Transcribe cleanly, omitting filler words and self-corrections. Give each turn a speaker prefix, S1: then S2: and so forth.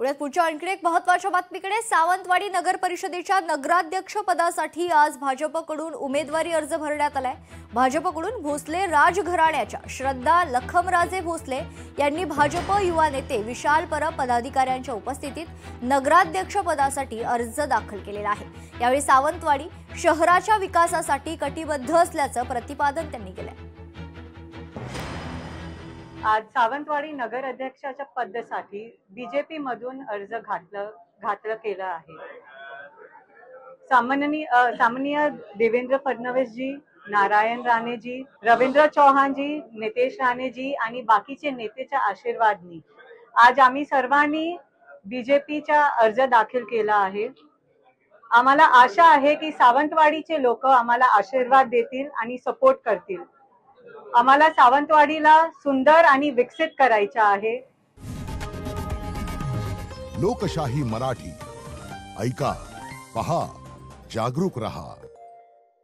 S1: पुढे पुढच्या आणखी एक महत्त्वाच्या बातमीकडे सावंतवाडी नगर परिषदेच्या नगराध्यक्ष पदासाठी आज भाजपकडून उमेदवारी अर्ज भरण्यात आलाय। भाजपकडून भोसले राजघराण्याच्या श्रद्धा लखमराजे भोसले यांनी भाजप युवा नेते विशाल परब पदाधिकाऱ्यांच्या उपस्थितीत नगराध्यक्ष पदासाठी अर्ज दाखल केलेला आहे। यावेळी सावंतवाडी शहराच्या विकासासाठी कटिबद्ध असल्याचं प्रतिपादन त्यांनी केलंय।
S2: आज सावंतवाडी नगर अध्यक्षाच्या पदासाठी बीजेपी मधून अर्ज घातलं केलं आहे। सामान्य देवेंद्र फडणवीस जी, नारायण राणे जी, रवींद्र चौहान जी, नितेश राणे जी आणि बाकीचे नेतेच्या आशीर्वादाने आज आम्ही सर्वांनी बीजेपीचा अर्ज दाखल केला आहे। आम्हाला आशा आहे की सावंतवाडीचे लोक आम्हाला आशीर्वाद देतील आणि सपोर्ट करतील। आम्हाला सावंतवाडीला सुंदर आणि विकसित करायचं आहे।
S3: लोकशाही मराठी ऐका, पहा, जागरूक रहा।